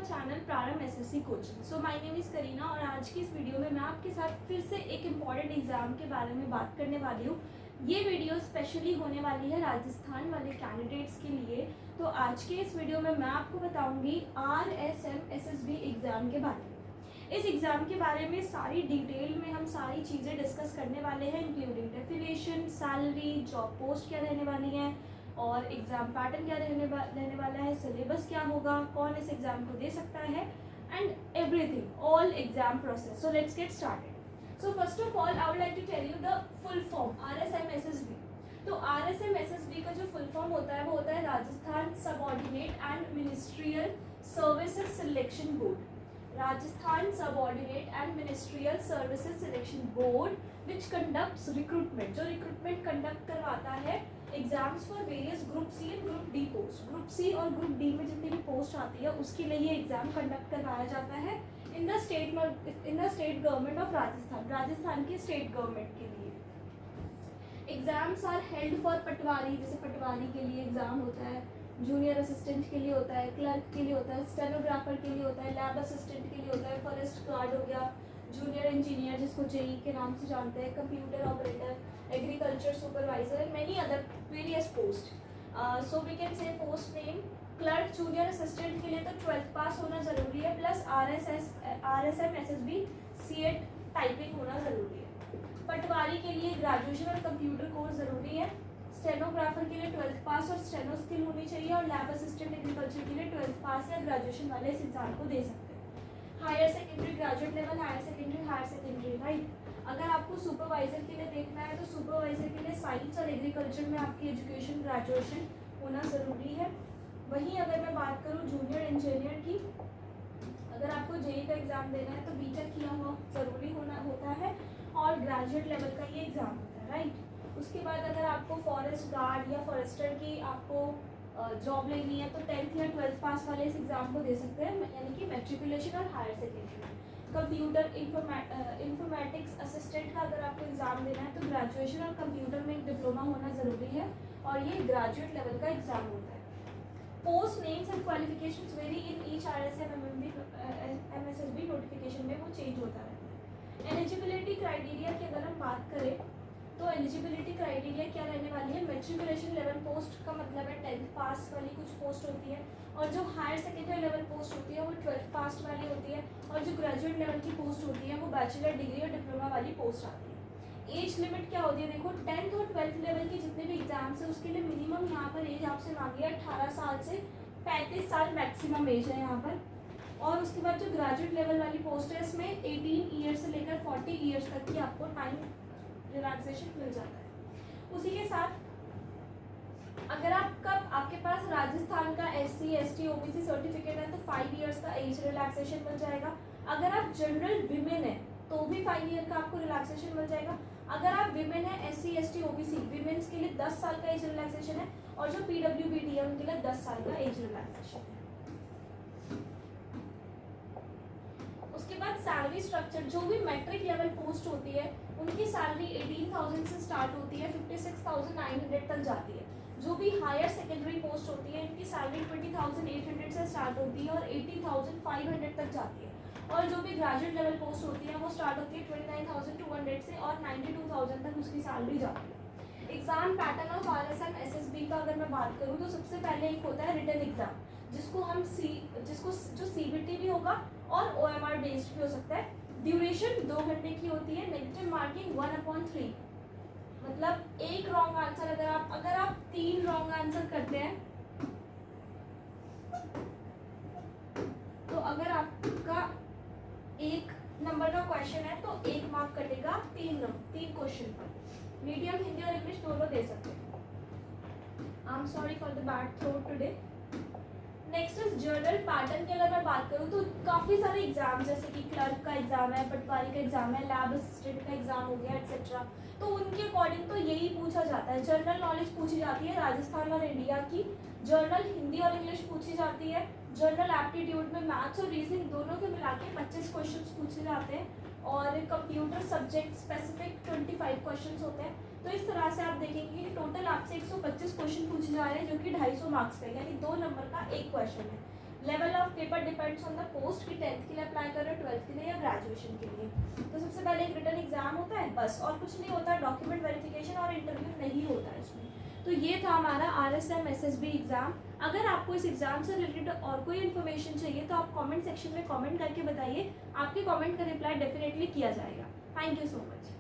Channel प्रारंभ SSC coaching. So my name is Kareena और आज की इस वीडियो में मैं आपके साथ फिर से एक इम्पॉर्टेंट एग्जाम के बारे में बात करने वाली हूँ। ये वीडियो स्पेशली होने वाली है राजस्थान वाले कैंडिडेट्स के लिए। तो आज के इस वीडियो में मैं आपको बताऊंगी RSM SSB एग्ज़ाम के बारे में। इस एग्ज़ाम के बारे में सारी डिटेल में हम सारी चीज़ें डिस्कस करने वाले हैं, including definition, salary, job post क्या रहने वाली हैं और एग्ज़ाम पैटर्न क्या रहने वाला है, सिलेबस क्या होगा, कौन इस एग्ज़ाम को दे सकता है and everything, all exam process. So let's get started. So first of all I would like to tell you the full form RSM SSB। तो RSM SSB का जो फुल फॉर्म होता है वो होता है Rajasthan subordinate and ministerial services selection board. Rajasthan subordinate and ministerial services selection board which conducts recruitment, जो recruitment conduct करवाता है exams for various group C and group D post. Group C और ग्रुप डी में जितनी भी पोस्ट आती है उसके लिए ये एग्जाम कंडक्ट करवाया जाता है in the state government of Rajasthan, Rajasthan के स्टेट गवर्नमेंट के लिए। एग्जाम्स आर हेल्ड फॉर पटवारी, जैसे पटवारी के लिए एग्जाम होता है, जूनियर असिस्टेंट के लिए होता है, क्लर्क के लिए होता है, स्टेनोग्राफर के लिए होता है, लैब असिस्टेंट के लिए होता है, फॉरेस्ट गार्ड हो गया, जूनियर इंजीनियर जिसको जेई के नाम से जानते हैं, computer operator, agriculture supervisor and many other various post. So we can say post name clerk, junior assistant के लिए तो 12th पास होना ज़रूरी है, plus RSM SSB CET typing होना ज़रूरी है। पटवारी के लिए ग्रेजुएशन और कंप्यूटर कोर्स ज़रूरी है। स्टेनोग्राफर के लिए 12th पास और स्टेनो स्किल होनी चाहिए और लैब असिस्टेंट एग्रीकल्चर के लिए 12th पास या ग्रेजुएशन वाले इस एग्जाम को दे सकते हैं। Higher secondary, graduate level, higher secondary, right. अगर आपको सुपरवाइजर के लिए देखना है तो सुपरवाइजर के लिए साइंस और एग्रीकल्चर में आपकी एजुकेशन ग्रेजुएशन होना ज़रूरी है। वहीं अगर मैं बात करूँ जूनियर इंजीनियर की, अगर आपको जेई का एग्ज़ाम देना है तो बीटेक किया हुआ ज़रूरी होता है और ग्रेजुएट लेवल का ये एग्ज़ाम होता है, राइट। उसके बाद अगर आपको फॉरेस्ट गार्ड या फॉरेस्टर की आपको जॉब लेनी है तो 10th या 12th पास वाले इस एग्ज़ाम को दे सकते हैं, यानी कि मैट्रिकुलेशन और higher secondary. Computer informatics assistant का अगर आपको एग्ज़ाम देना है तो ग्रेजुएशन और कंप्यूटर में एक डिप्लोमा होना ज़रूरी है और ये ग्रेजुएट लेवल का एग्ज़ाम होता है। Post names and qualifications very in each RSM MSSB notification में वो चेंज होता रहता है। एलिजिबिलिटी क्राइटेरिया की अगर हम बात करें तो एलिजिबिलिटी क्राइटेरिया क्या रहने वाली है, मैट्रिकुलेशन लेवल पोस्ट का मतलब है 10th पास वाली कुछ पोस्ट होती है और जो हायर सेकेंडरी लेवल पोस्ट होती है वो 12th पास वाली होती है और जो ग्रेजुएट लेवल की पोस्ट होती है वो बैचलर डिग्री और डिप्लोमा वाली पोस्ट आती है। एज लिमिट क्या होती है, देखो 10th और 12th लेवल के जितने भी एग्जाम्स है उसके लिए मिनिमम यहाँ पर एज आपसे मांगी है 18 साल से 35 साल मैक्सिमम एज है यहाँ पर। और उसके बाद जो ग्रेजुएट लेवल वाली पोस्ट है इसमें 18 ईयर्स से लेकर 40 ईयर्स तक की आपको टाइम रिलैक्सेशन मिल जाता है। उसी के साथ अगर आपके पास राजस्थान का SC ST OBC सर्टिफिकेट है तो 5 ईयर्स का एज रिलैक्सेशन मिल जाएगा। अगर आप जनरल विमेन है तो भी 5 ईयर का आपको रिलैक्सेशन मिल जाएगा। अगर आप विमेन है SC ST OBC विमेन्स के लिए 10 साल का एज रिलैक्सेशन है और जो PWBD है उनके लिए 10 साल का एज रिलैक्सेशन है। उसके बाद सैलरी स्ट्रक्चर, जो भी मैट्रिक लेवल पोस्ट होती है उनकी सैलरी 18,000 से स्टार्ट होती है, 56,900 तक जाती है। जो भी हायर सेकेंडरी पोस्ट होती है इनकी सैलरी 20,800 से स्टार्ट होती है और 80,500 तक जाती है और जो भी ग्रेजुएट लेवल पोस्ट होती है वो स्टार्ट होती है 29,200 से और 92,000 तक उसकी सैलरी जाती है। Exam pattern of RSM SSB का अगर मैं बात करूँ तो सबसे पहले एक होता है रिटन एग्जाम, जिसको जो CBT भी होगा और OMR बेस्ड भी हो सकता है। ड्यूरेशन 2 घंटे की होती है। नेगेटिव मार्किंग 1/3, मतलब एक रॉन्ग आंसर अगर आप 3 रॉन्ग आंसर करते हैं तो अगर आपका 1 नंबर का क्वेश्चन है तो 1 मार्क कटेगा 3 क्वेश्चन पर। मीडियम हिंदी और इंग्लिश दोनों दे सकते हैं। I am sorry for the bad throat today. Next is journal pattern की अगर मैं बात करूँ तो काफ़ी सारे एग्जाम जैसे कि क्लर्क का एग्जाम है, पटवारी का एग्जाम है, लैब असिस्टेंट का एग्जाम हो गया एक्सेट्रा, तो उनके अकॉर्डिंग तो यही पूछा जाता है। जनरल नॉलेज पूछी जाती है राजस्थान और इंडिया की, जर्नल हिंदी और इंग्लिश पूछी जाती है, जनरल एप्टीट्यूड में मैथ्स और रीजनिंग दोनों के मिला के 25 क्वेश्चन पूछे जाते हैं और कंप्यूटर सब्जेक्ट स्पेसिफिक 25 क्वेश्चन होते हैं। तो इस तरह से आप देखेंगे कि टोटल आपसे 125 क्वेश्चन पूछे जा रहे हैं जो कि 250 मार्क्स का, यानी 2 नंबर का एक क्वेश्चन है। Level of paper depends on the post कि 10th के लिए अप्लाई कर रहे हो, 12th के लिए या ग्रेजुएशन के लिए। तो सबसे पहले एक रिटन एग्जाम होता है बस, और कुछ नहीं होता, डॉक्यूमेंट वेरिफिकेशन और इंटरव्यू नहीं होता है इसमें। तो ये था हमारा RSM SSB एग्ज़ाम। अगर आपको इस एग्ज़ाम से रिलेटेड और कोई इन्फॉर्मेशन चाहिए तो आप कमेंट सेक्शन में कमेंट करके बताइए, आपके कमेंट का रिप्लाई डेफिनेटली किया जाएगा। Thank you so much.